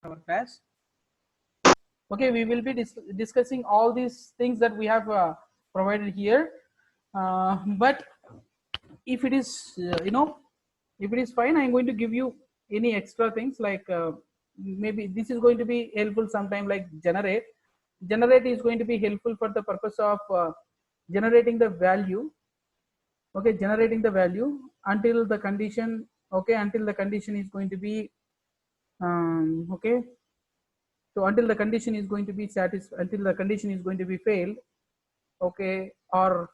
our class. Okay, we will be discussing all these things that we have provided here. But if it is, if it is fine, I'm going to give you any extra things like maybe this is going to be helpful sometime, like generate. Generate is going to be helpful for the purpose of generating the value. Okay, generating the value until the condition. Okay, until the condition is going to be okay. So until the condition is going to be satisfied, until the condition is going to be failed, okay, or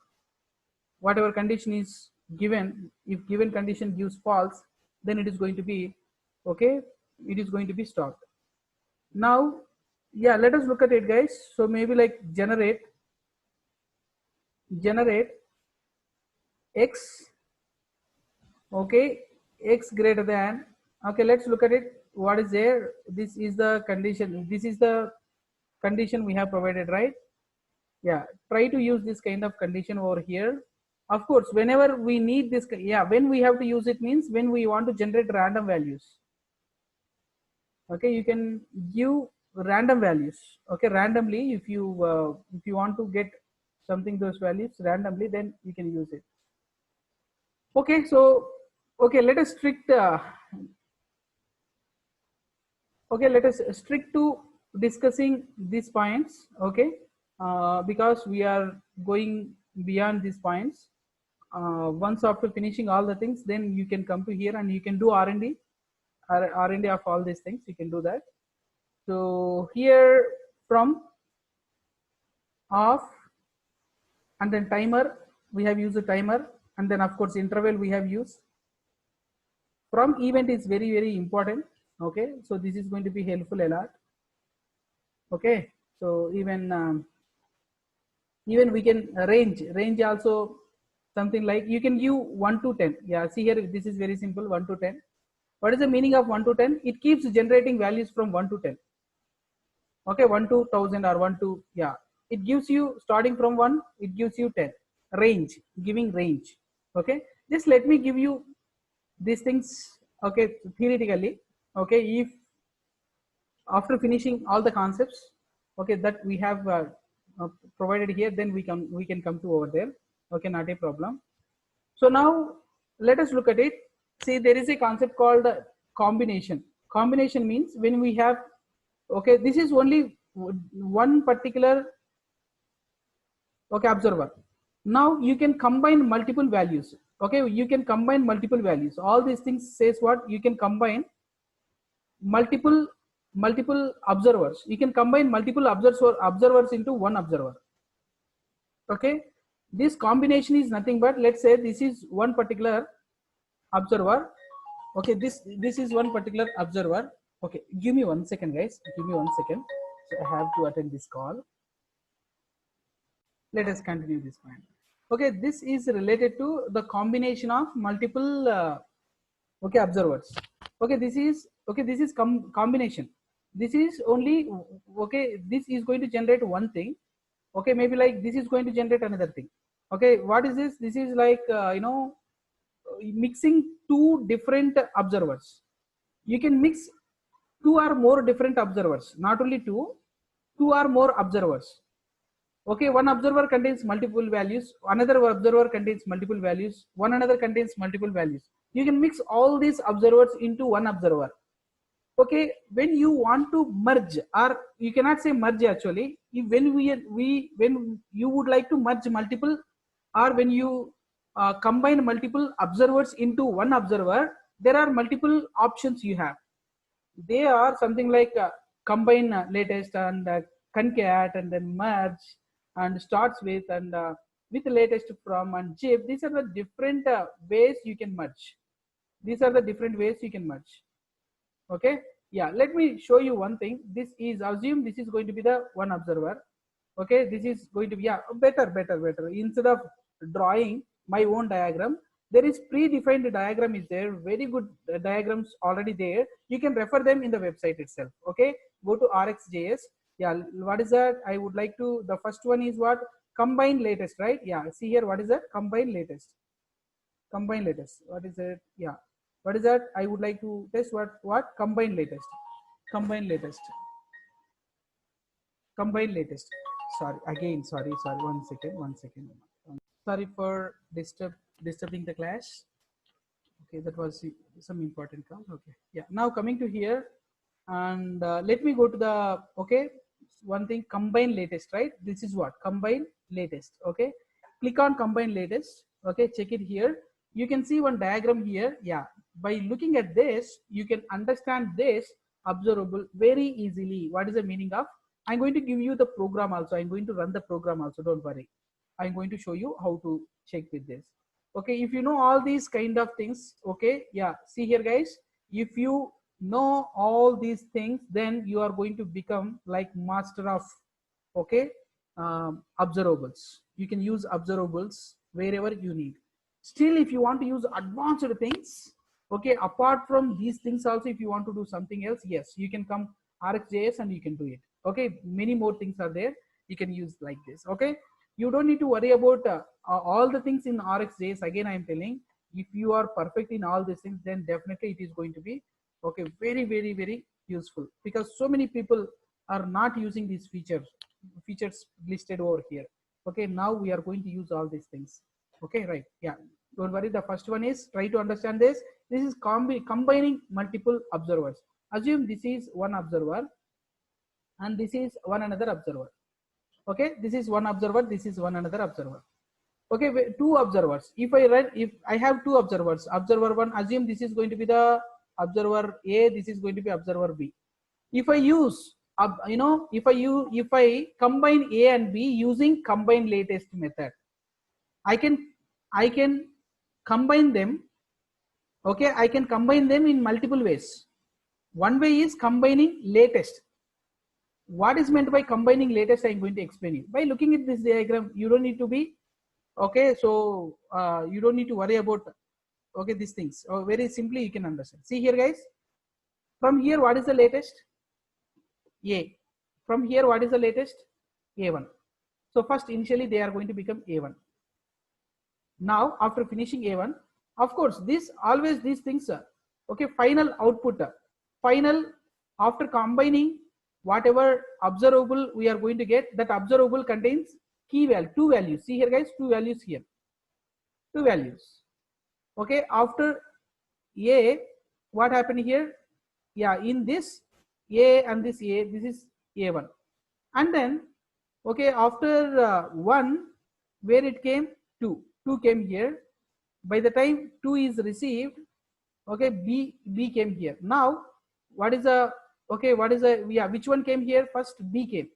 whatever condition is given, if given condition gives false, then it is going to be okay, it is going to be stopped. Now, yeah, let us look at it, guys. So maybe like generate x, okay, x greater than, okay, let's look at it. What is there? This is the condition, this is the condition we have provided, right? Yeah, try to use this kind of condition over here. Of course, whenever we need this, yeah, when we have to use it means when we want to generate random values. Okay, you can give random values, okay, randomly. If you want to get something, those values randomly, then you can use it. Okay, so okay, let us strict okay, let us stick to discussing these points, okay, because we are going beyond these points. Once after finishing all the things, then you can come to here and you can do R&D of all these things, you can do that. So here from off, and then timer, we have used a timer, and then of course interval we have used. From event is very important, okay, so this is going to be helpful a lot. Okay, so even we can range also, something like you can give 1 to 10. Yeah, see here, this is very simple, 1 to 10. What is the meaning of 1 to 10? It keeps generating values from 1 to 10. Okay, 1 to 1000 or 1 to, yeah, it gives you starting from 1, it gives you 10. Range, giving range. Okay, just let me give you these things, okay, theoretically. Okay, if after finishing all the concepts, okay, that we have provided here, then we can come to over there. Okay, not a problem. So now let us look at it. See, there is a concept called combination. Combination means when we have, okay, this is only one particular, okay, observer. Now you can combine multiple values. Okay, you can combine multiple values. All these things says what? You can combine multiple observers. You can combine multiple observers into one observer. Okay, this combination is nothing but, let's say this is one particular observer. Okay, this is one particular observer. Okay, give me 1 second, guys, give me 1 second. So I have to attend this call. Let us continue this point. Okay, this is related to the combination of multiple okay, observers. Okay, this is combination. This is only, okay, this is going to generate one thing. Okay, maybe like this is going to generate another thing. Okay, what is this? This is like mixing two different observers. You can mix two or more different observers, not only two or more observers. Okay, one observer contains multiple values, another observer contains multiple values, one another contains multiple values. You can mix all these observers into one observer. Okay, when you want to merge, or you cannot say merge actually, when you would like to merge multiple, or when you combine multiple observers into one observer, there are multiple options you have. They are something like combine latest and concat, and then merge, and starts with, and with latest from, and zip. These are the different ways you can merge. These are the different ways you can merge. Okay, yeah, let me show you one thing. This is, assume this is going to be the one observer. Okay, this is going to be, yeah, better. Instead of drawing my own diagram, there is predefined diagram is there, very good diagrams already there. You can refer them in the website itself. Okay, go to RxJS. Yeah, what is that? I would like to, the first one is what? Combine latest, right? Yeah, see here, what is that? Combine latest. Combine latest, what is it? Yeah, what is that? I would like to test what combine latest. combine latest, combine latest. Sorry, again, sorry, 1 second. Sorry for disturbing the class. Okay, that was some important call. Okay, yeah. Now coming to here, and let me go to the, okay, one thing, combine latest, right? This is what combine latest. Okay, click on combine latest. Okay, check it here. You can see one diagram here. Yeah, by looking at this, you can understand this observable very easily. What is the meaning of? I'm going to give you the program also. I'm going to run the program also. Don't worry. I'm going to show you how to check with this. Okay, if you know all these kind of things, okay, yeah, see here guys, if you know all these things, then you are going to become like master of, okay, observables. You can use observables wherever you need. Still, if you want to use advanced things, okay, apart from these things also, if you want to do something else, yes, you can come RxJS and you can do it. Okay, many more things are there, you can use like this. Okay, you don't need to worry about all the things in RxJS. Again, I am telling, if you are perfect in all these things, then definitely it is going to be, okay, very useful, because so many people are not using these features listed over here. Okay, now we are going to use all these things. Okay, right, yeah, don't worry. The first one is, try to understand this. This is combining multiple observers. Assume this is one observer and this is one another observer. Okay, this is one observer, this is one another observer. Okay, two observers. If I have two observers, observer one, assume this is going to be the observer A, this is going to be observer B. If I use, if I combine A and B using combine latest method, I can combine them. Okay, I can combine them in multiple ways. One way is combining latest. What is meant by combining latest, I'm going to explain you. By looking at this diagram, you don't need to be, okay, so you don't need to worry about, okay, these things. Very simply you can understand. See here guys, from here what is the latest? A. From here what is the latest? A1. So first initially they are going to become A1. Now after finishing A1, of course this always these things are, okay, final output, final, after combining whatever observable we are going to get, that observable contains key value, two values. See here guys, two values here, two values. Okay, after A, what happened here? Yeah, in this A and this A, this is A1. And then, okay, after 1, where it came? 2. 2 came here. By the time 2 is received, okay, B came here. Now, what is the, okay, what is the, yeah, which one came here? First B came.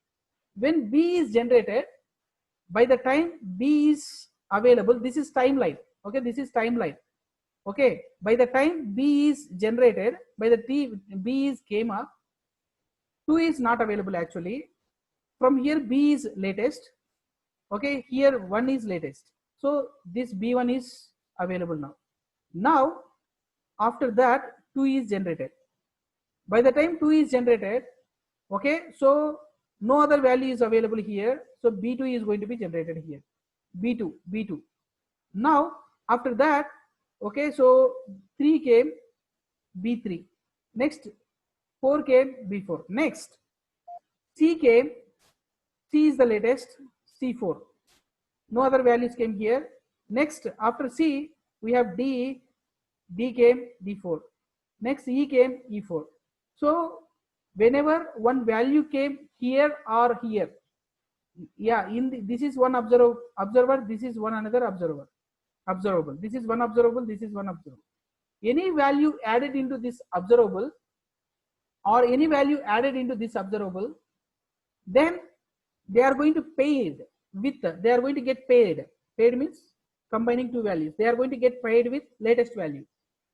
When B is generated, by the time B is available, this is timeline. Okay, this is timeline. Okay, by the time B is generated, by the time B is came up, 2 is not available actually. From here B is latest. Okay, here 1 is latest. So this B1 is available now. Now after that 2 is generated. By the time 2 is generated, okay, so no other value is available here. So B2 is going to be generated here. B2. Now after that, okay, so 3 came, B3. Next 4 came, B4. Next C came, C is the latest, C4. No other values came here. Next after C we have D, D came, D4. Next E came, E4. So whenever one value came here or here, yeah, in this is one observer, this is one another observable. This is one observable, this is one observable. Any value added into this observable or any value added into this observable, then they are going to paid with, they are going to get paid. Paid means combining two values. They are going to get paid with latest value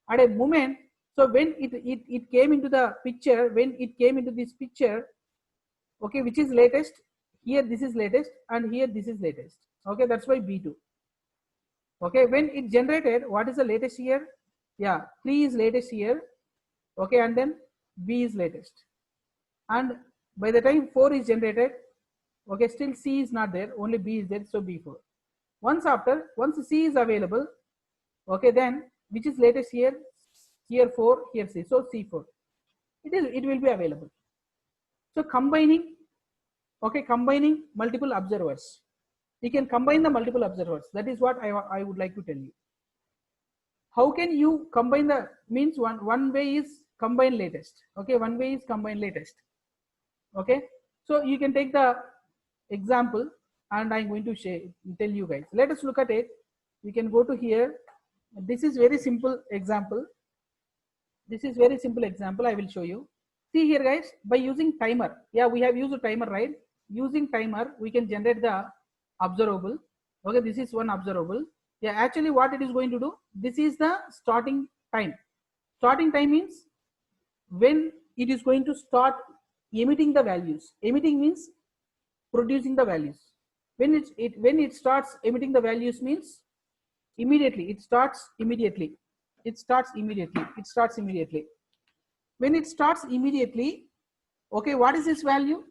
at a moment. So when it came into the picture, when it came into this picture, okay, which is latest? Here this is latest and here this is latest. Okay, that's why B2. Okay, when it generated, what is the latest here? Yeah, 3 is latest here. Okay, and then B is latest. And by the time 4 is generated, okay, still C is not there, only B is there, so B4. Once C is available, okay, then which is latest here? Here 4, here C, so C4. it will be available. So combining, okay, combining multiple observers, you can combine the multiple observers. That is what I would like to tell you. How can you combine the means? One way is combine latest. Okay, one way is combine latest. Okay, so you can take the example and I'm going to tell you guys. Let us look at it. We can go to here. This is very simple example. This is very simple example. I will show you. See here, guys. By using timer, yeah, we have used a timer, right? Using timer, we can generate the observable. Okay, this is one observable. Yeah, actually, what it is going to do? This is the starting time. Starting time means when it is going to start emitting the values. Emitting means producing the values. When it starts emitting the values means immediately. It starts immediately. It starts immediately. It starts immediately. When it starts immediately, okay, what is this value?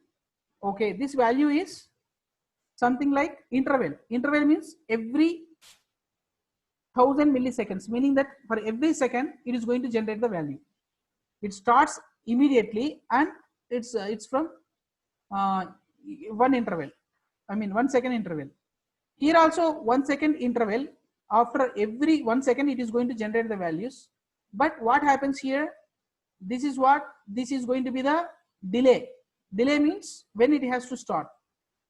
Okay, this value is something like interval. Interval means every 1000 milliseconds, meaning that for every second it is going to generate the value. It starts immediately and it's from one interval. I mean 1 second interval. Here also 1 second interval. After every 1 second it is going to generate the values. But what happens here? This is going to be the delay. Delay means when it has to start.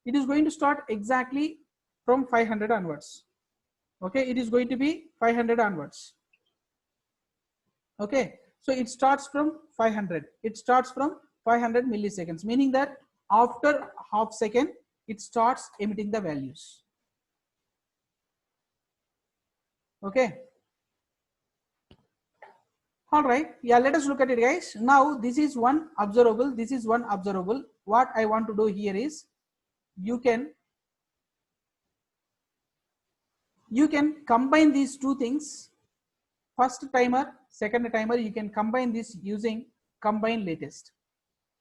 It is going to start exactly from 500 onwards. Okay, it is going to be 500 onwards. Okay, so it starts from 500. It starts from 500 milliseconds, meaning that after half second it starts emitting the values. Okay. All right. Yeah, let us look at it, guys. Now this is one observable. This is one observable. What I want to do here is you can combine these two things. First timer, second timer, you can combine this using combine latest.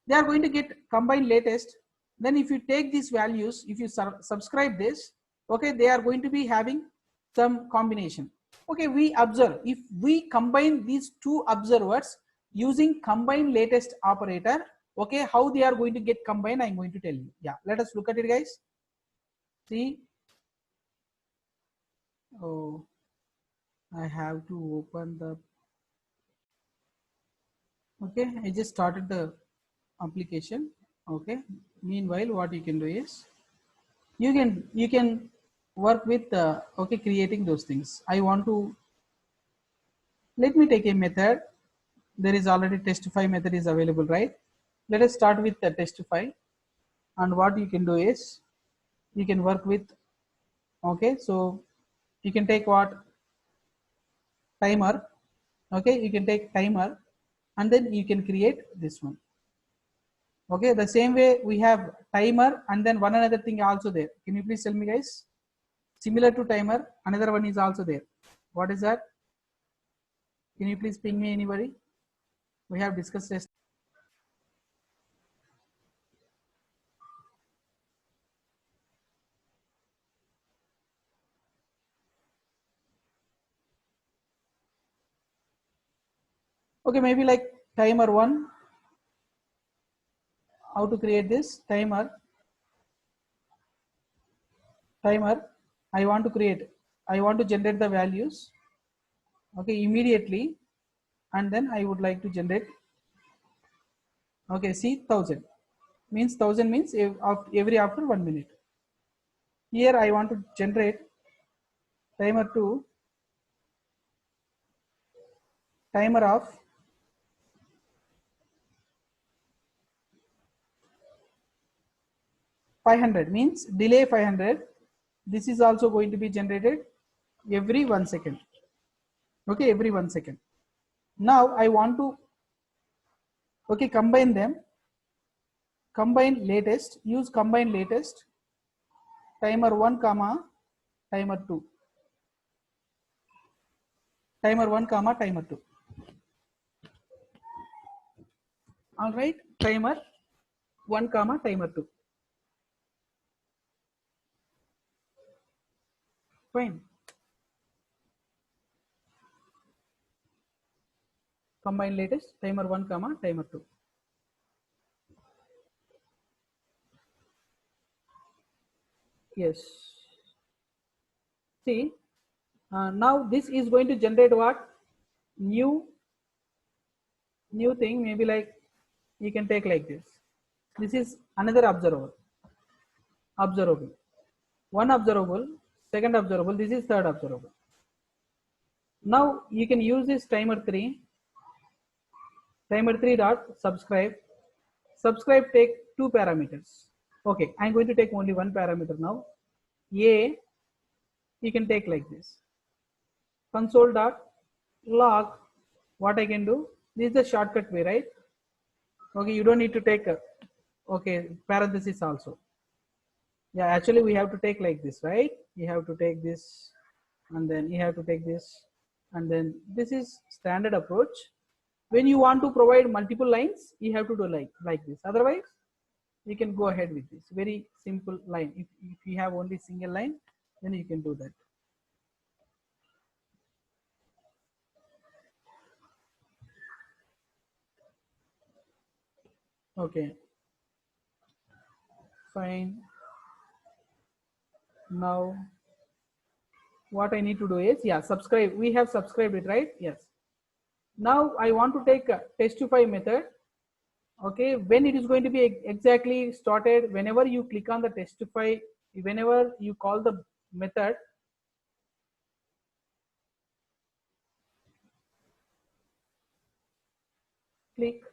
They are going to get combine latest. Then if you take these values, if you subscribe this, okay, they are going to be having some combination. Okay, we observe, if we combine these two observers using combine latest operator, okay, how they are going to get combined, I'm going to tell you. Yeah, let us look at it, guys. See, oh, I have to open the, okay, I just started the application. Okay, meanwhile what you can do is you can work with okay, creating those things. I want to, let me take a method. There is already testify method is available, right? Let us start with the testify, and what you can do is you can work with, okay, so you can take what, timer. Okay, you can take timer and then you can create this one. Okay, the same way we have timer and then one another thing also there. Can you please tell me, guys? Similar to timer, another one is also there. What is that? Can you please ping me, anybody? We have discussed test. Okay, maybe like timer one. How to create this timer? Timer. I want to create. I want to generate the values. Okay, immediately, and then I would like to generate. Okay, see, 1000 means 1000 means every after 1 minute. Here I want to generate timer 2, timer of 500 means delay 500. This is also going to be generated every 1 second. Okay, every 1 second. Now I want to, okay, combine them. Combine latest. Use combine latest. Timer 1 comma timer 2. Timer 1 comma timer 2. All right, timer 1 comma timer 2. Fine. Combine latest, timer 1 comma timer 2. Yes. See, now this is going to generate what? New thing, maybe like you can take like this. This is another observable. One observable, second observable, this is third observable. Now you can use this timer 3 dot subscribe. Subscribe take two parameters. Okay, I'm going to take only one parameter now. A, you can take like this. Console dot log. What I can do? This is the shortcut way, right? Okay, you don't need to take okay, parenthesis also. Yeah, actually we have to take like this, right? You have to take this, and then you have to take this, and then this is standard approach. When you want to provide multiple lines, you have to do like this. Otherwise, you can go ahead with this very simple line. If you have only single line, then you can do that. Okay, fine. Now what I need to do is, yeah, subscribe. We have subscribed it, right? Yes. Now I want to take a testify method. Okay, when it is going to be exactly started, whenever you click on the testify, whenever you call the method, click,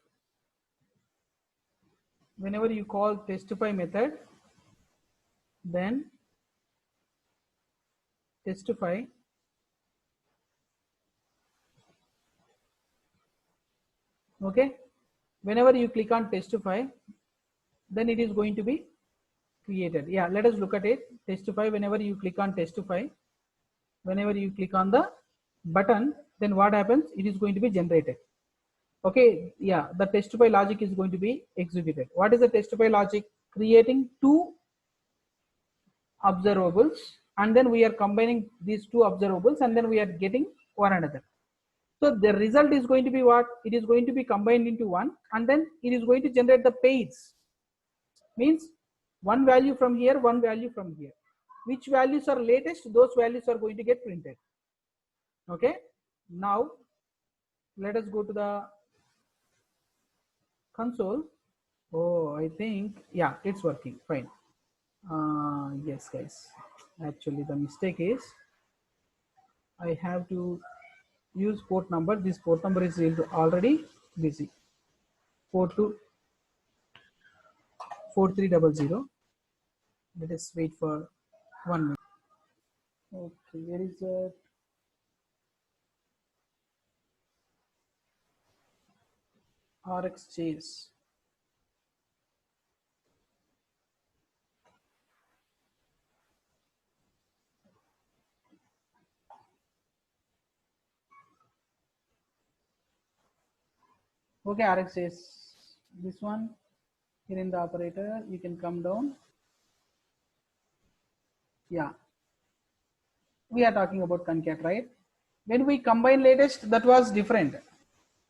whenever you call testify method, then testify, okay, whenever you click on testify, then it is going to be created. Yeah, let us look at it. Testify, whenever you click on testify, whenever you click on the button, then what happens? It is going to be generated. Okay, yeah, the testify logic is going to be executed. What is the testify logic? Creating two observables, and then we are combining these two observables, and then we are getting one another. So the result is going to be what? It is going to be combined into one, and then it is going to generate the pairs. Means one value from here, one value from here. Which values are latest, those values are going to get printed. Okay, now let us go to the console. Oh, I think, yeah, it's working fine. Yes guys, actually the mistake is I have to use port number. This port number is already busy. 424300. Let us wait for 1 minute. Okay, where is that? RxJS. Okay, RxJS. This one here in the operator, you can come down. Yeah, we are talking about concat, right? When we combine latest, that was different.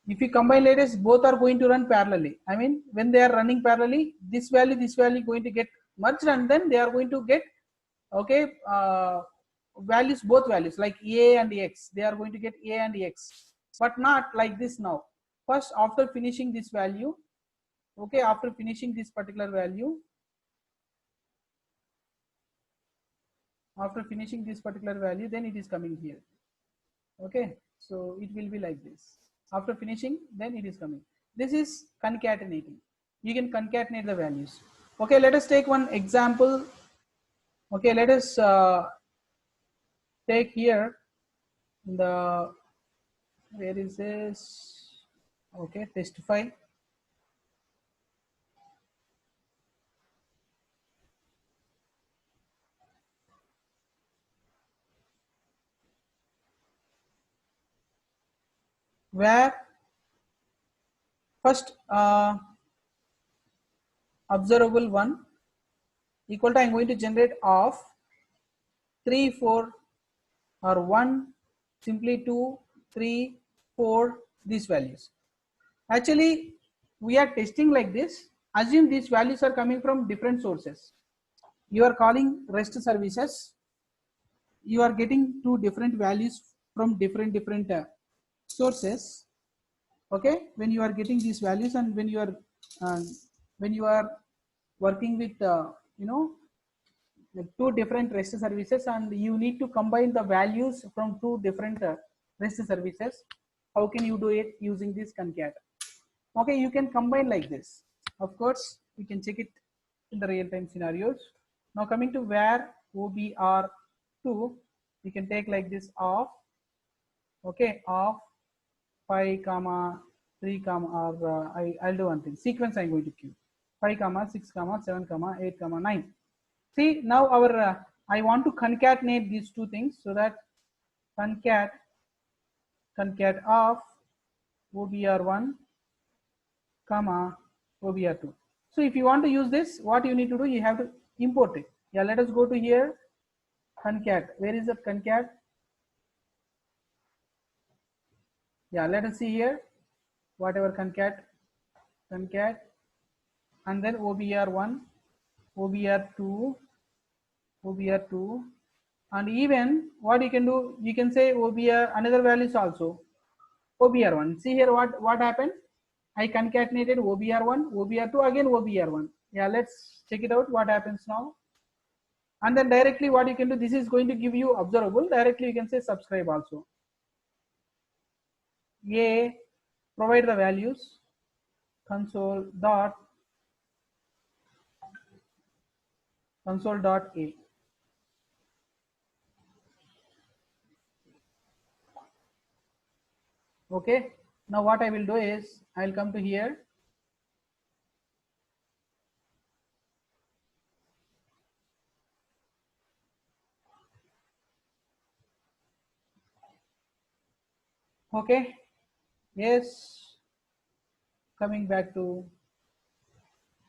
If you combine latest, both are going to run parallelly. I mean, when they are running parallelly, this value going to get merged, and then they are going to get, okay, values, both values like a and x, they are going to get a and x, but not like this now. First, after finishing this value, okay, after finishing this particular value, then it is coming here. Okay, so it will be like this. After finishing, then it is coming. This is concatenating. You can concatenate the values. Okay, let us take one example. Okay, let us take here the, where is this? Okay, testify. Where first observable 1 equal to, I'm going to generate of 3, 4 or 1, simply 2, 3, 4, these values. Actually, we are testing like this. Assume these values are coming from different sources. you are calling REST services, you are getting two different values from different sources. Okay, when you are getting these values, and uh, when you are working with like two different REST services, and you need to combine the values from two different REST services, how can you do it? Using this concat. Okay, you can combine like this. Of course, we can check it in the real-time scenarios. Now coming to where OBR2, you can take like this of, okay, of 5 comma 3 comma, or I'll do one thing, sequence I'm going to give 5 comma 6 comma 7 comma 8 comma 9. See, now our I want to concatenate these two things, so that concat of OBR1 comma OBR2. So if you want to use this, what you need to do, you have to import it. Yeah, let us go to here, concat. Where is that concat? Yeah, let us see here, whatever concat, and then OBR1, OBR2, and even what you can do, you can say OBR another values also, OBR1. See here what happened. I concatenated OBR1, OBR2, again OBR1. Yeah, let's check it out. What happens now? And then directly what you can do, this is going to give you observable. Directly you can say subscribe also. A, provide the values, console dot A. Okay. Now what I will do is, I will come to here. Okay. Yes. Coming back to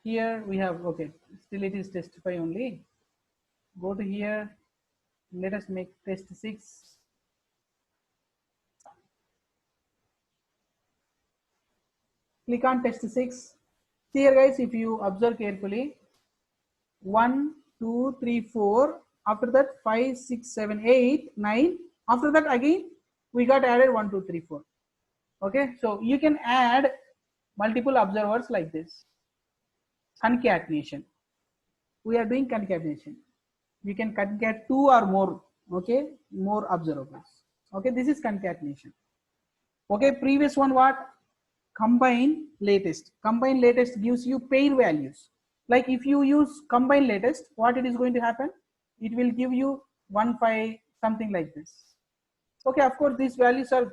here, we have, okay, still it is testify only. Go to here. Let us make test 6. Click on test 6. See here guys, if you observe carefully, 1 2 3 4, after that 5 6 7 8 9, after that again we got added 1 2 3 4. Okay, so you can add multiple observers like this. Concatenation, we are doing concatenation. You can concat 2 or more, okay, more observables. Okay, this is concatenation. Okay, previous one what? Combine latest. Combine latest gives you pair values. Like if you use combine latest, what it is going to happen? It will give you 1 5 something like this. Okay, of course these values are,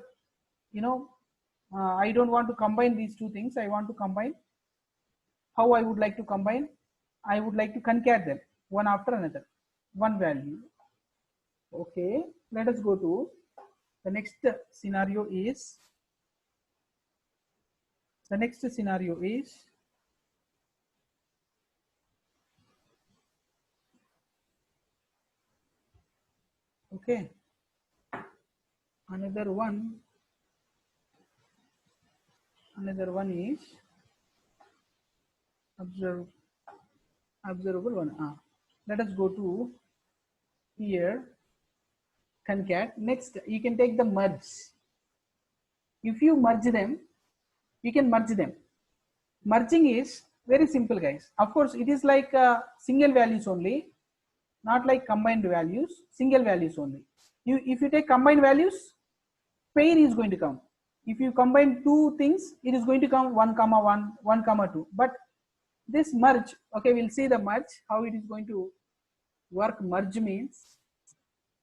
I don't want to combine these two things. I want to combine. How I would like to combine? I would like to concat them one after another, one value. Okay, let us go to the next scenario is, okay, another one is observable one. Let us go to here, concat. Next you can take the merge. If you merge them, you can merge them. Merging is very simple guys. Of course it is like single values only, not like combined values, single values only. If you take combined values, pair is going to come. If you combine two things, it is going to come 1 comma 1, 1 comma 2. But this merge, okay, we'll see the merge, how it is going to work. Merge means,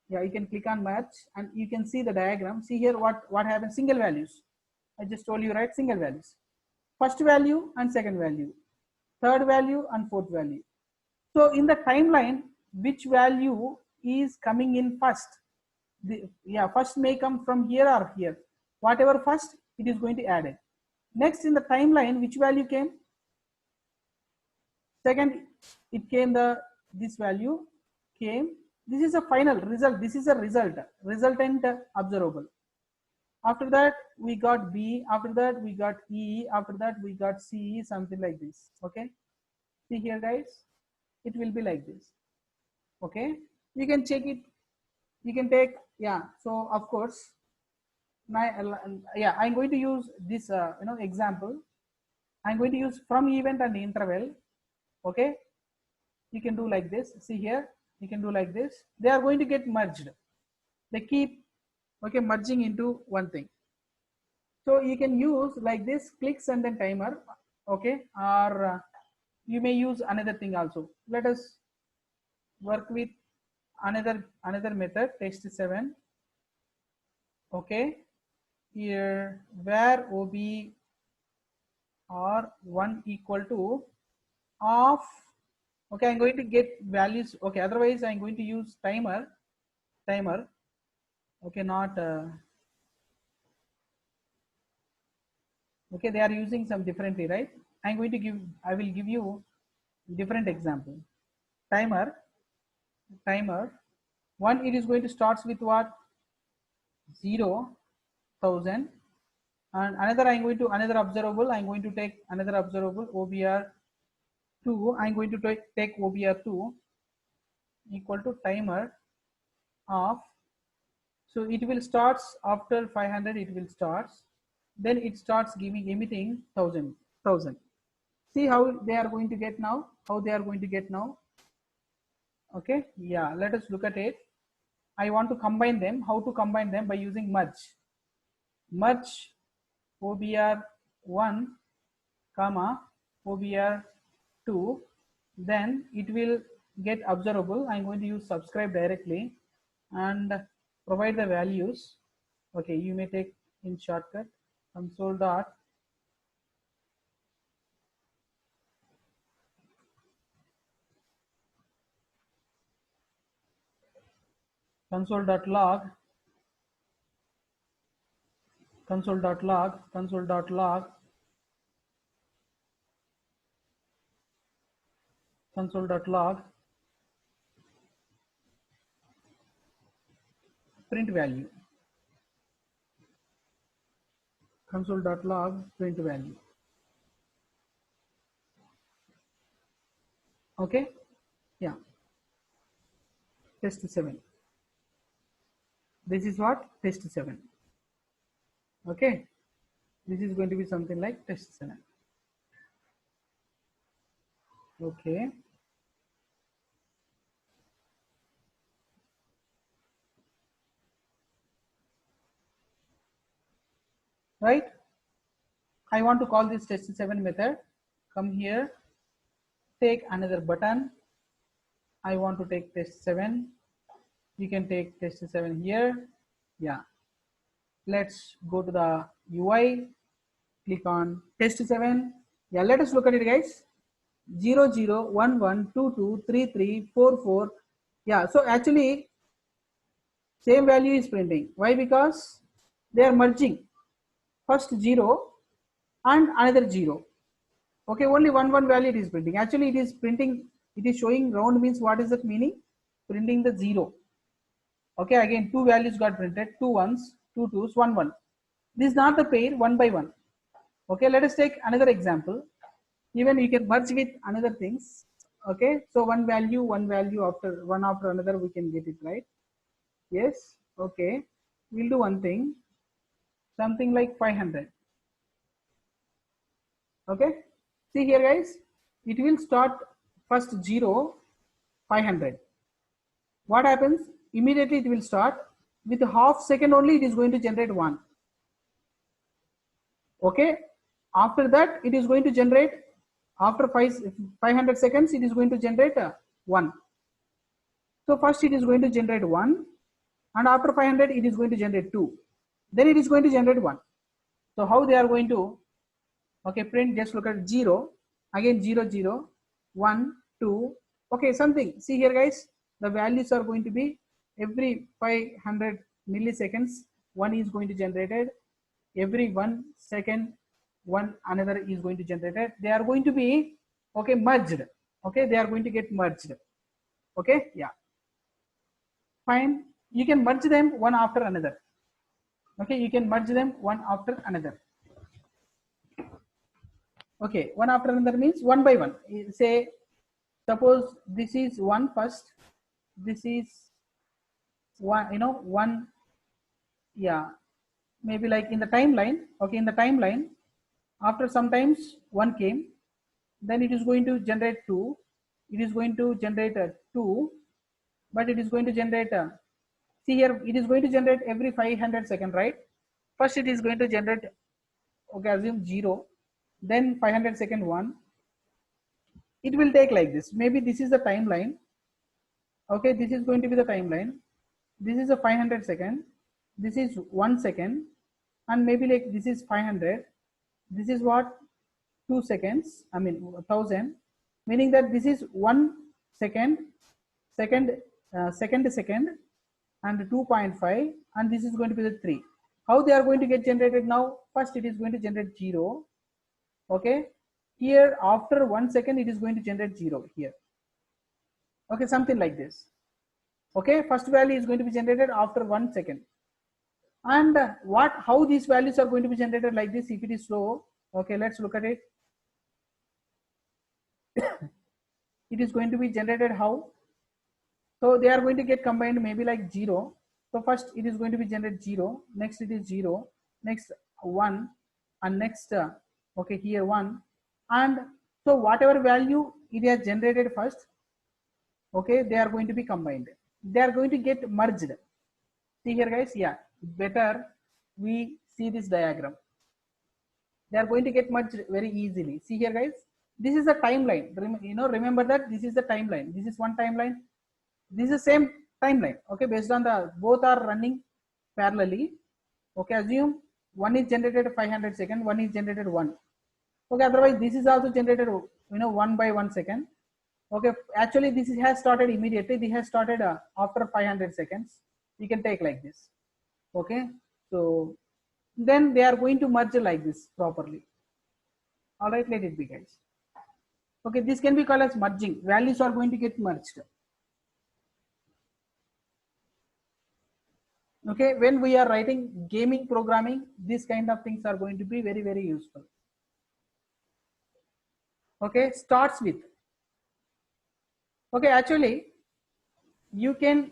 yeah, you can click on merge and you can see the diagram. See here what happens. Single values, I just told you, right? Single values, first value and second value, third value and fourth value. So in the timeline, which value is coming in first? First may come from here or here. Whatever first, it is going to add it. Next in the timeline, which value came? Second, it came this value came. This is a final result. This is a resultant observable. After that we got B. After that we got E. After that we got C. Something like this. Okay. See here, guys. It will be like this. Okay, you can check it, you can take, yeah. So of course, yeah, I'm going to use this example. I'm going to use from event and interval. Okay, you can do like this. See here, you can do like this. They are going to get merged. They keep, okay, merging into one thing. So you can use like this clicks and then timer. Okay, or you may use another thing also. Let us work with another method, test 7. Okay, here where ob or 1 equal to of, okay, I'm going to get values. Okay, otherwise I'm going to use timer. Okay, not okay, they are using some differently, right? I will give you different example. Timer 1, it is going to starts with what? 0,000. And another, I'm going to another observable, I'm going to take another observable OBR2. I'm going to take OBR2 equal to timer of, so it will starts after 500, it will starts, then it starts giving emitting 1000. See how they are going to get now, okay. Yeah, let us look at it. I want to combine them. How to combine them? By using merge OBR1 comma OBR2, then it will get observable. I'm going to use subscribe directly and provide the values. Okay, you may take in shortcut console dot log print value, console.log print value. Okay, yeah, test 7. This is what? Test 7. Okay, this is going to be something like test 7. Okay, right? I want to call this test 7 method. Come here, take another button. I want to take test 7. You can take test 7 here. Yeah, let's go to the UI, click on test 7. Yeah, let us look at it, guys. 0 0 1 1 2 2 3 3 4 4. Yeah, so actually same value is printing. Why? Because they are merging first 0 and another 0. Okay, only one value it is printing. Actually, it is printing, it is showing round means what is that meaning? Printing the 0. Okay, again, two values got printed, two ones, two twos, 1 1. This is not the pair one by one. Okay, let us take another example. Even you can merge with another things. Okay, so one value after one after another, we can get it, right? Yes. Okay, we'll do one thing, something like 500. Okay, see here, guys, it will start first 0 500. What happens? Immediately it will start with a half second only, it is going to generate 1. Okay, after that it is going to generate, after 500 seconds it is going to generate 1. So first it is going to generate 1, and after 500 it is going to generate 2, then it is going to generate 1. So how they are going to, okay, print? Just look at 0, again 0 0 1 2. Okay, something, see here, guys, the values are going to be every 500 milliseconds one is going to generated, every 1 second one another is going to generated. They are going to be, okay, merged. Okay, they are going to get merged. Okay, yeah, fine. You can merge them one after another. Okay, you can merge them one after another. Okay, one after another means one by one. Say, suppose this is 1 first, this is one, one, yeah, maybe like in the timeline. Okay, in the timeline, after sometimes one came, then it is going to generate two, it is going to generate a two, but it is going to generate a, see here, it is going to generate every 500 second, right? First it is going to generate, okay, assume 0, then 500 second 1. It will take like this. Maybe this is the timeline. Okay, this is going to be the timeline. This is a 500 second, this is 1 second, and maybe like this is 500, this is what, 2 seconds, I mean 1000, meaning that this is 1 second, second, second, and 2.5, and this is going to be the 3. How they are going to get generated now? First it is going to generate 0. Okay, here after 1 second it is going to generate 0 here. Okay, something like this. Okay, first value is going to be generated after 1 second. And how these values are going to be generated like this if it is slow? Okay, let's look at it. It is going to be generated how? So they are going to get combined maybe like 0. So first it is going to be generated 0, next it is 0, next 1, and next okay, here 1, and so whatever value it has generated first, okay, they are going to be combined, they are going to get merged. See here guys, yeah, better we see this diagram. They are going to get merged very easily. See here guys, this is the timeline. Remember that this is the timeline, this is one timeline, this is same timeline. Okay, based on the both are running parallelly. Okay, assume one is generated 500 second, one is generated 1. Okay, otherwise this is also generated 1 by 1 second. Okay, actually this has started immediately, this has started after 500 seconds. You can take like this. Okay, so then they are going to merge like this properly. All right, let it be guys. Okay, this can be called as merging. Values are going to get merged. Okay, when we are writing gaming programming, these kind of things are going to be very, very useful. Okay, starts with. Okay, actually you can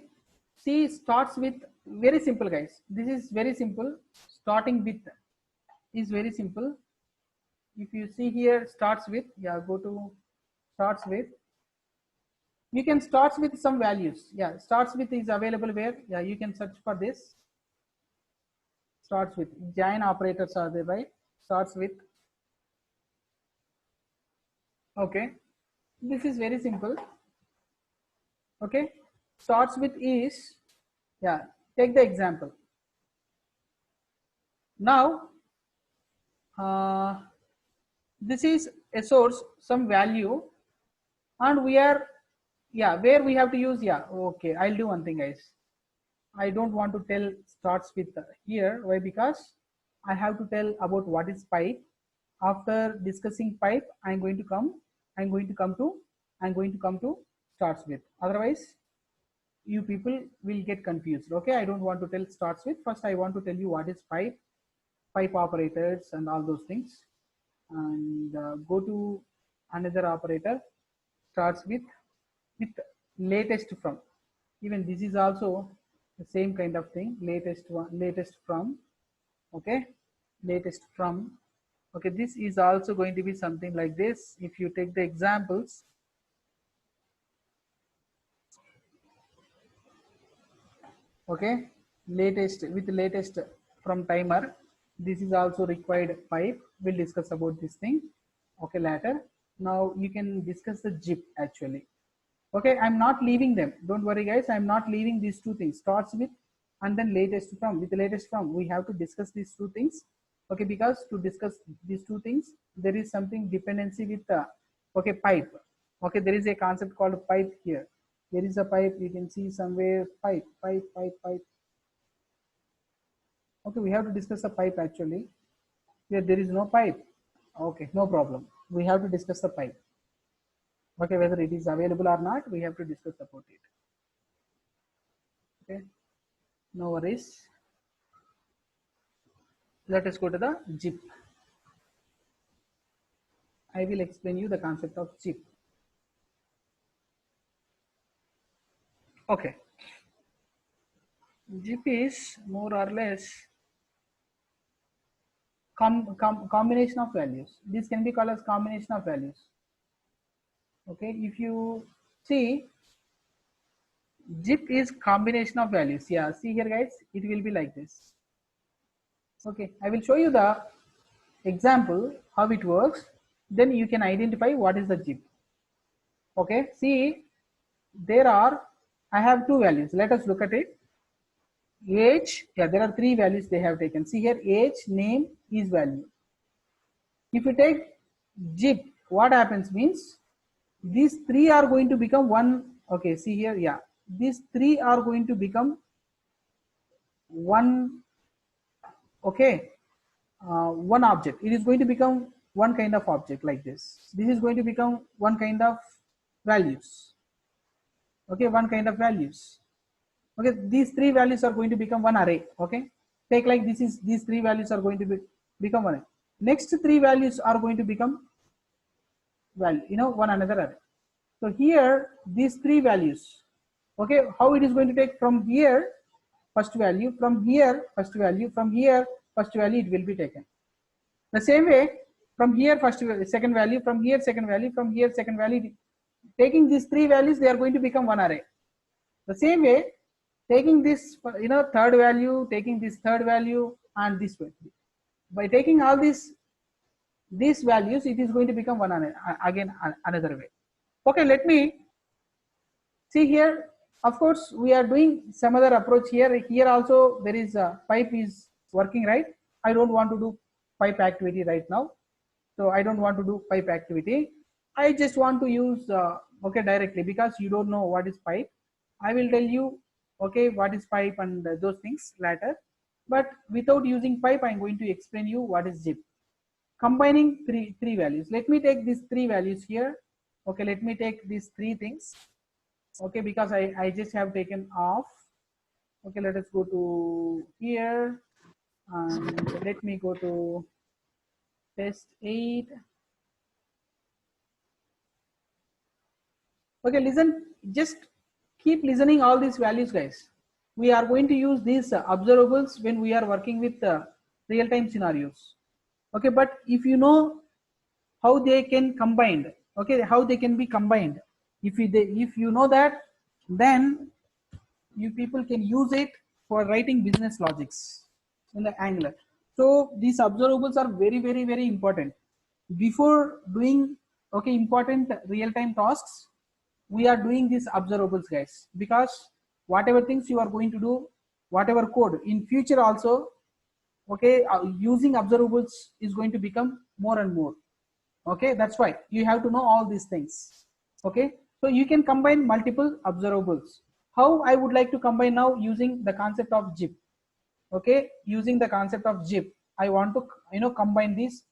see starts with, very simple guys. This is very simple. Starting with is very simple. If you see here starts with, yeah, go to starts with, you can starts with some values. Yeah, starts with is available where, yeah, you can search for this. Starts with, join operators are there, right? Starts with. Okay, this is very simple. Okay, starts with is, yeah, take the example. Now this is a source, some value, and we are, yeah, where we have to use, yeah, okay, I'll do one thing guys. I don't want to tell starts with here. Why? Because I have to tell about what is pipe. After discussing pipe, I'm going to come to starts with. Otherwise you people will get confused. Okay, I don't want to tell starts with. First I want to tell you what is pipe operators and all those things, and go to another operator, starts with latest from. Even this is also the same kind of thing, latest one, latest from. Okay, latest from. Okay, this is also going to be something like this. If you take the examples, okay, latest with latest from timer, this is also required pipe. We'll discuss about this thing, okay, later. Now you can discuss the zip actually. Okay, I'm not leaving them, don't worry guys, I'm not leaving these two things, starts with and then latest from. With the latest from, we have to discuss these two things. Okay, because to discuss these two things, there is something dependency with okay, pipe. Okay, there is a concept called pipe here. There is a pipe, you can see somewhere, pipe. Okay, we have to discuss the pipe actually. Here there is no pipe. Okay, no problem, we have to discuss the pipe. Okay, whether it is available or not, we have to discuss about it. Okay, no worries. Let us go to the zip. I will explain you the concept of zip. Okay, zip is more or less combination of values. This can be called as combination of values. Okay, if you see, zip is combination of values. Yeah, see here guys, it will be like this. Okay, I will show you the example how it works, then you can identify what is the zip. Okay, see, there are, I have two values. Let us look at it. Age, yeah, there are three values they have taken. See here, age, name, is value. If you take zip, what happens means these three are going to become one. Okay, see here, yeah, these three are going to become one. Okay, one object. It is going to become one kind of object like this. This is going to become one kind of values. Okay, one kind of values. Okay, these three values are going to become one array. Okay, take like this is, these three values are going to become one array. Next three values are going to become value, one another array. So here these three values, okay, how it is going to take from here first value, from here first value, from here first value, it will be taken. The same way, from here first second value, from here second value, from here second value, taking these three values, they are going to become one array. The same way, taking this third value, taking this third value, and this way, by taking all these values, it is going to become one array, again another way. Okay, let me see here. Of course, we are doing some other approach here. Here also there is a pipe is working, right? I don't want to do pipe activity right now. So I don't want to do pipe activity. I just want to use okay, directly, because you don't know what is pipe. I will tell you, okay, what is pipe and those things later. But without using pipe, I'm going to explain you what is zip. Combining three values. Let me take these three values here. Okay, let me take these three things. Okay, because I just have taken off. Okay, let us go to here, and let me go to test 8. Okay, listen, just keep listening all these values, guys. We are going to use these observables when we are working with real-time scenarios. Okay, but if you know how they can combined, okay, how they can be combined, if you know that, then you people can use it for writing business logics in the Angular. So these observables are very, very, very important. Before doing, okay, important real-time tasks, we are doing these observables, guys, because whatever things you are going to do, whatever code in future also, okay, using observables is going to become more and more. Okay, that's why you have to know all these things. Okay, so you can combine multiple observables. How I would like to combine now, using the concept of zip. Okay, using the concept of zip, I want to combine these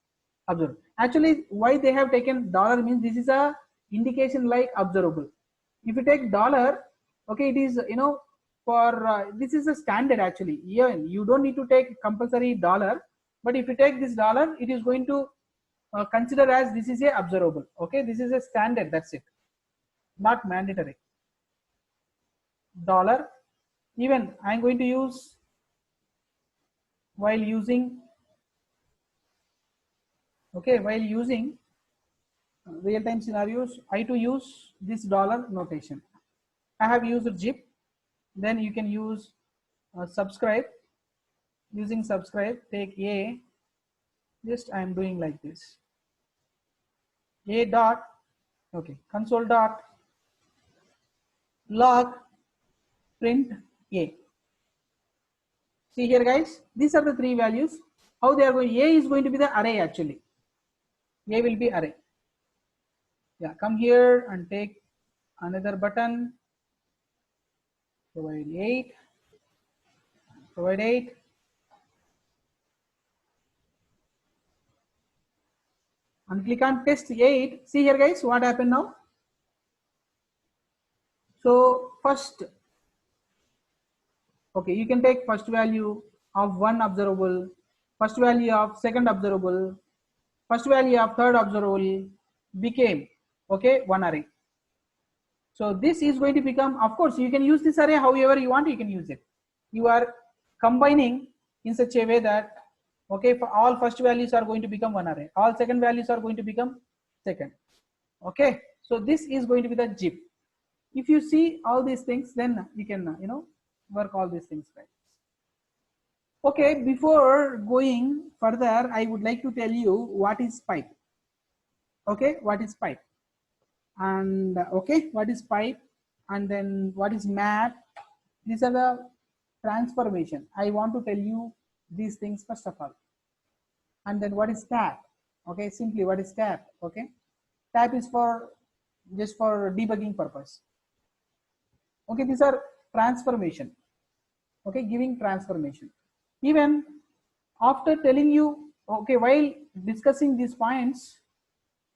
observable. Actually, why they have taken dollar means this is a indication like observable. If you take dollar, okay, it is for this is a standard. Actually, even you don't need to take compulsory dollar, but if you take this dollar, it is going to consider as this is a observable. Okay, this is a standard, that's it, not mandatory. Dollar, even I'm going to use, while using, okay, while using real-time scenarios, I to use this dollar notation. I have used zip, then you can use subscribe. Using subscribe, take a, just I am doing like this, a dot, okay, console dot log print a. See here, guys, these are the three values. How they are going, a is going to be the array. Actually, a will be array. Yeah, come here and take another button, provide 8, provide 8, and click on test 8. See here, guys, what happened now. So first, okay, you can take first value of one observable, first value of second observable, first value of third observable, became, okay, one array. So this is going to become, of course, you can use this array however you want, you can use it. You are combining in such a way that, okay, for all first values are going to become one array, all second values are going to become second. Okay, so this is going to be the zip. If you see all these things, then you can, work all these things, right? Okay, before going further, I would like to tell you what is pipe. Okay, what is pipe? And okay, what is pipe? And then what is map? These are the transformation. I want to tell you these things first of all. And then what is tap? Okay, simply what is tap? Okay, tap is for just for debugging purpose. Okay, these are transformation. Okay, giving transformation. Even after telling you, okay, while discussing these points,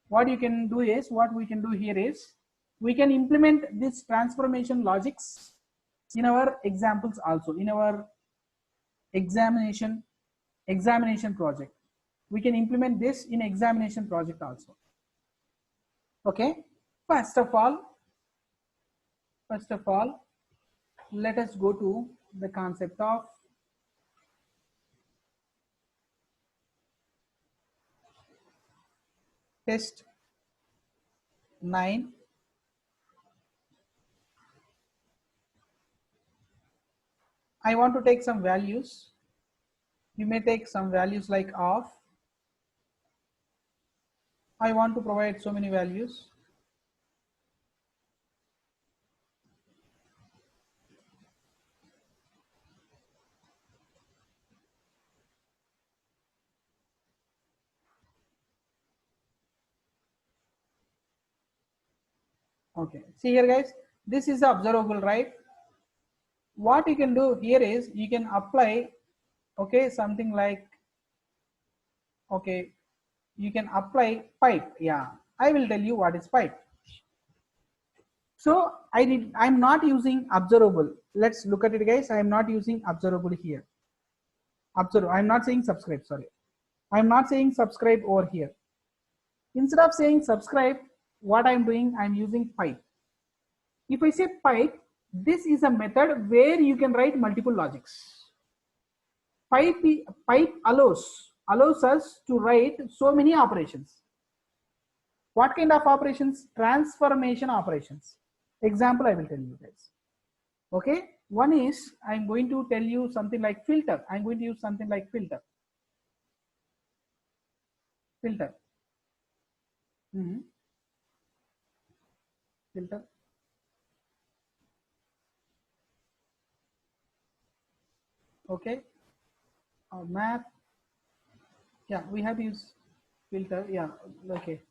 what you can do is, what we can do here is, we can implement this transformation logics in our examples also, in our examination project. We can implement this in examination project also. Okay, first of all, let us go to the concept of test 9. I want to take some values. You may take some values like of. I want to provide so many values. Okay, see here guys, this is observable, right? What you can do here is, you can apply, okay, something like, okay, you can apply pipe. Yeah, I will tell you what is pipe. So I'm not using observable. Let's look at it guys. I am not using observable here. Observe, I'm not saying subscribe, sorry. I'm not saying subscribe over here. Instead of saying subscribe, what I'm doing, I'm using pipe. If I say pipe, this is a method where you can write multiple logics. Pipe allows us to write so many operations. What kind of operations? Transformation operations. Example I will tell you guys. Okay, one is, I'm going to tell you something like filter. I'm going to use something like filter. Filter. Filter. Okay, map. Yeah, we have used filter. Yeah, okay,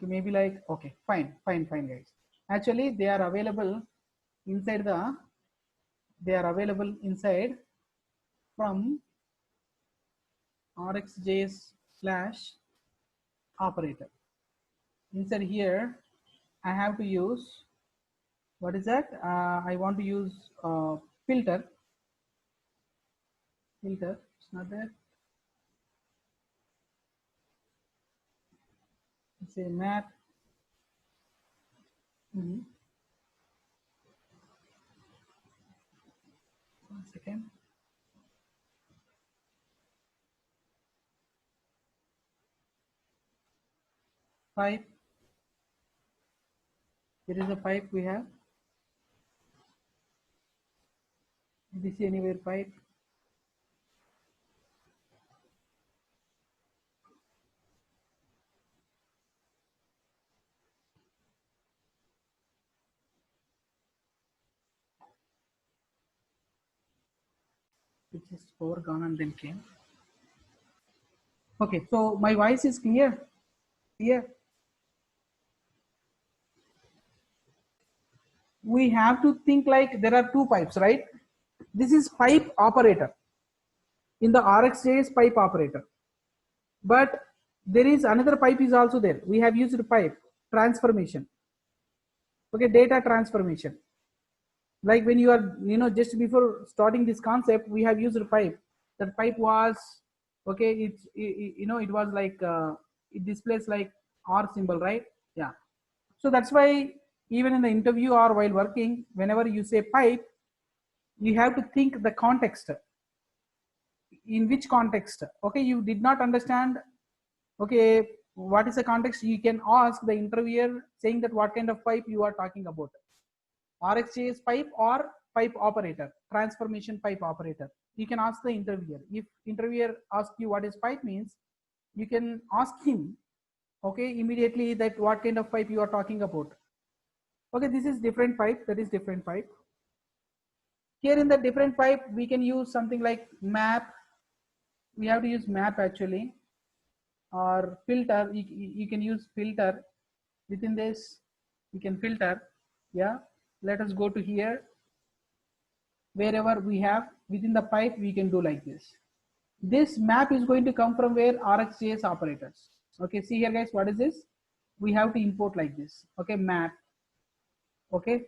maybe like, okay, fine guys. Actually they are available inside from rxjs/operator. Inside here I have to use, what is that? I want to use filter. It's not there. It's a map. One second. Pipe. Here is a pipe we have. This is anywhere pipe. Which is overgone and then came. Okay, so my voice is clear. Here we have to think like there are two pipes, right? This is pipe operator in the RxJS pipe operator, but there is another pipe is also there. We have used pipe transformation. Okay, data transformation. Like when you are, just before starting this concept, we have used pipe. That pipe was, okay, it was like, it displays like R symbol, right? Yeah. So that's why even in the interview or while working, whenever you say pipe, you have to think the context. In which context? Okay, you did not understand. Okay, what is the context? You can ask the interviewer saying that what kind of pipe you are talking about. RxJS pipe or pipe operator, transformation pipe operator. You can ask the interviewer. If interviewer asks you what is pipe means, you can ask him, okay, immediately that what kind of pipe you are talking about. Okay, this is different pipe, that is different pipe. Here in the different pipe, we can use something like map. We have to use map actually, or filter. You can use filter. Within this, you can filter. Yeah, let us go to here. Wherever we have within the pipe, we can do like this. This map is going to come from where? RxJS operators. Okay, see here guys, what is this? We have to import like this. Okay, map. Okay,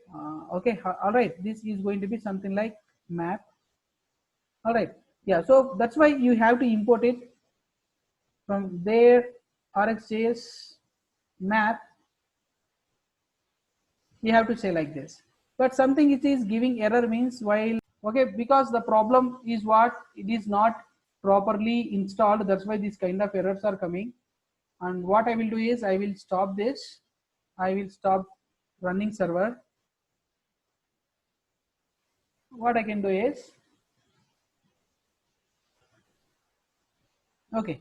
okay, all right, this is going to be something like map. All right, yeah, so that's why you have to import it from there. RxJS map, you have to say like this. But something it is giving error means while, okay, because the problem is what, it is not properly installed, that's why these kind of errors are coming. And what I will do is I will stop this, I will stop running server. What I can do is, okay,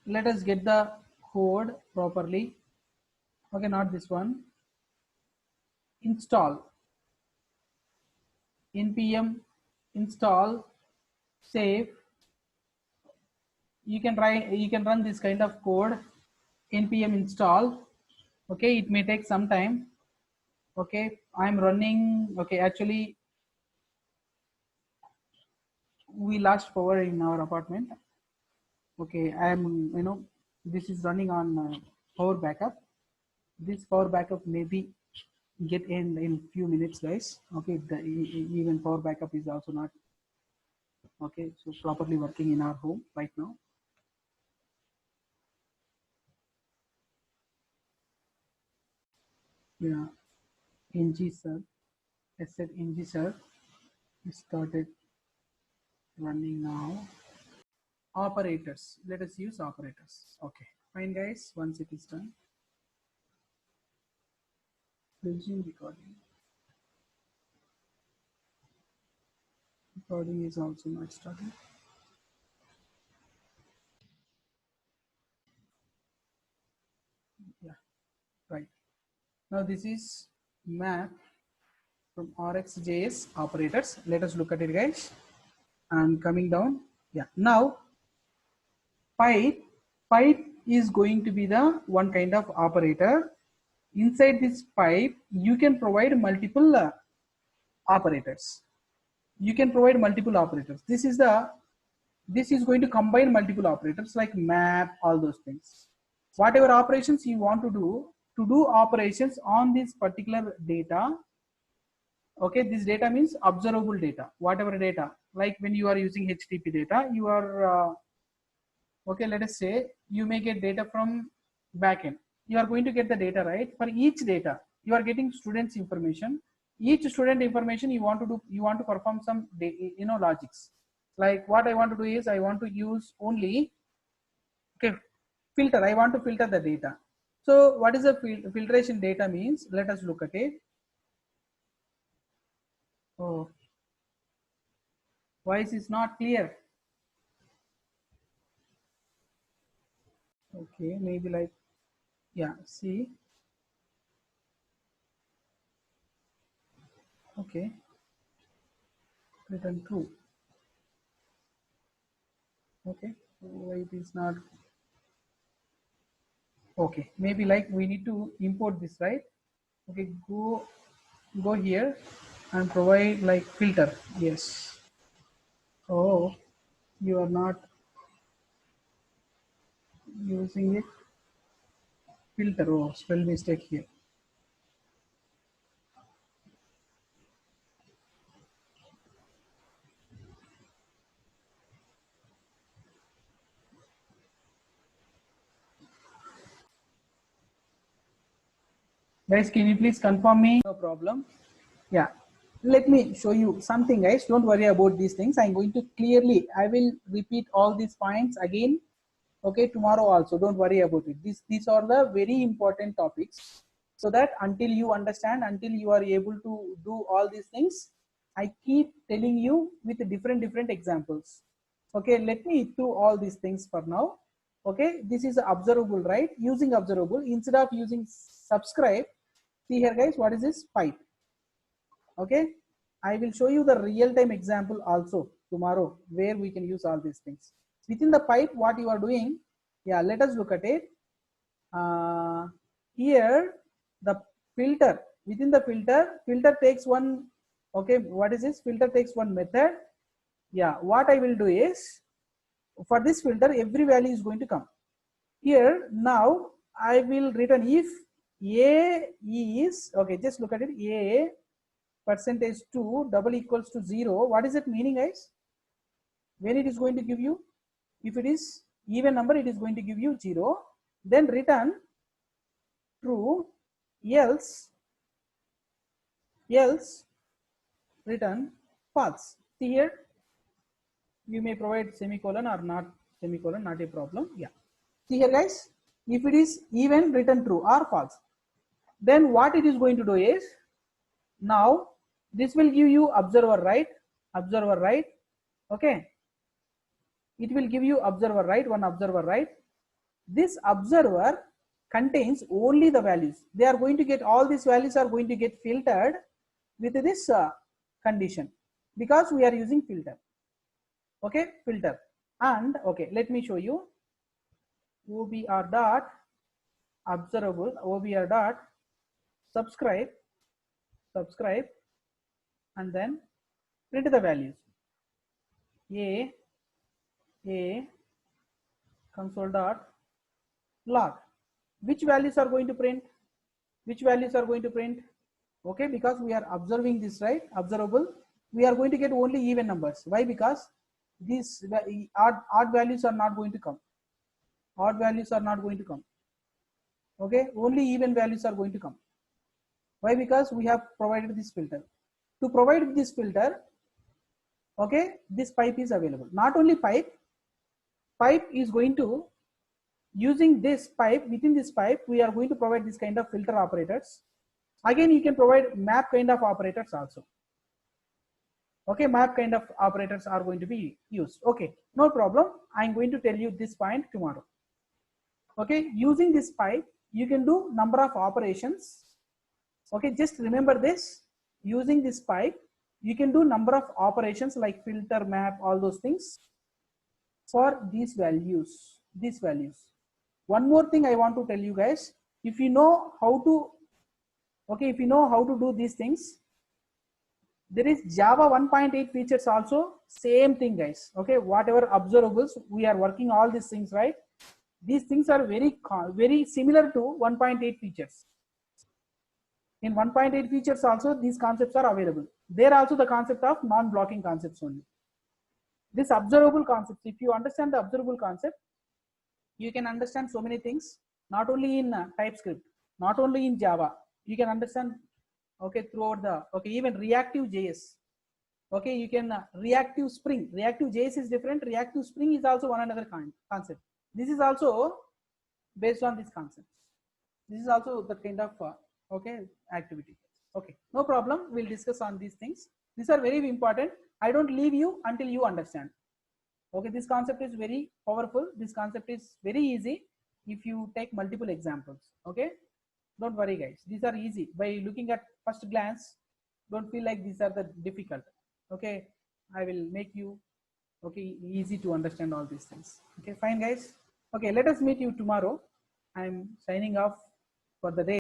let us get the code properly. Okay, not this one. Install npm install save. You can run this kind of code, npm install. Okay, it may take some time. Okay, I'm running. Okay, actually we lost power in our apartment. Okay, I'm, this is running on power backup. This power backup maybe get in few minutes guys. Okay, even power backup is also not okay, so properly working in our home right now. Yeah, ng-serve, I said ng-serve started running now. Operators, let us use operators. Okay, fine guys, once it is done, resume recording. Recording is also not starting. Yeah, right. Now this is map from RxJS operators. Let us look at it guys. And coming down, yeah, now pipe is going to be the one kind of operator. Inside this pipe, you can provide multiple operators. You can provide multiple operators. This is going to combine multiple operators like map, all those things. Whatever operations you want to do operations on this particular data. Okay, this data means observable data. Whatever data, like when you are using HTTP data, you are okay, let us say you may get data from backend. You are going to get the data, right? For each data, you are getting students information. Each student information you want to do, you want to perform some logics. Like what I want to do is I want to use only, okay, filter. I want to filter the data. So what is the filtration data means? Let us look at it. Oh, voice is not clear. Okay, maybe like, yeah, see. Okay, return true. Okay, why it is not. Okay, maybe like we need to import this, right? Okay, go here and provide like filter. Yes. Oh, you are not using it. Filter. Oh, spell mistake here. Guys, can you please confirm me? No problem. Yeah, let me show you something, guys. Don't worry about these things. I'm going to clearly, I will repeat all these points again. Okay, tomorrow also. Don't worry about it. These are the very important topics. So that until you understand, until you are able to do all these things, I keep telling you with different examples. Okay, let me do all these things for now. Okay, this is observable, right? Using observable instead of using subscribe. See here, guys, what is this? Pipe. Okay, I will show you the real-time example also tomorrow where we can use all these things. Within the pipe, what you are doing, yeah, let us look at it. Here, the filter, within the filter takes one, okay, what is this? Filter takes one method. Yeah, what I will do is, for this filter, every value is going to come. Here, now, I will return if A is, okay, just look at it, A percentage 2 double equals to 0. What is it meaning, guys? When it is going to give you, if it is even number, it is going to give you 0. Then return true, else return false. See here, you may provide semicolon or not semicolon, not a problem. Yeah. See here, guys, if it is even, return true or false. Then what it is going to do is, now this will give you observer right, okay, it will give you observer right, one observer right. This observer contains only the values. They are going to get, all these values are going to get filtered with this condition, because we are using filter. Okay, filter. And okay, let me show you. OBR dot observable, OBR dot subscribe, and then print the values. A console dot log. Which values are going to print? Okay, because we are observing this, right? Observable. We are going to get only even numbers. Why? Because these odd values are not going to come. Okay, only even values are going to come. Why? Because we have provided this filter. To provide this filter, okay, this pipe is available. Not only pipe is going to, using this pipe, within this pipe, we are going to provide this kind of filter operators. Again, you can provide map kind of operators also. Okay, map kind of operators are going to be used. Okay, no problem. I'm going to tell you this point tomorrow. Okay, using this pipe, you can do number of operations. Okay, just remember this. Using this pipe, you can do number of operations like filter, map, all those things for these values. One more thing I want to tell you guys, if you know how to, okay, if you know how to do these things, there is Java 1.8 features also, same thing, guys. Okay, whatever observables, we are working all these things, right? These things are very similar to 1.8 features. In 1.8 features also, these concepts are available. There also the concept of non-blocking concepts only. This observable concept, if you understand the observable concept, you can understand so many things, not only in TypeScript, not only in Java, you can understand, okay, throughout the, okay, even reactive JS. Okay, you can reactive Spring. Reactive JS is different. Reactive Spring is also one another concept. This is also based on this concept. This is also the kind of okay, activity. Okay, no problem. We'll discuss on these things. These are very important. I don't leave you until you understand. Okay, this concept is very powerful. This concept is very easy if you take multiple examples. Okay, don't worry, guys. These are easy. By looking at first glance, don't feel like these are the difficult. Okay, I will make you, okay, easy to understand all these things. Okay, fine, guys. Okay, let us meet you tomorrow. I'm signing off for the day.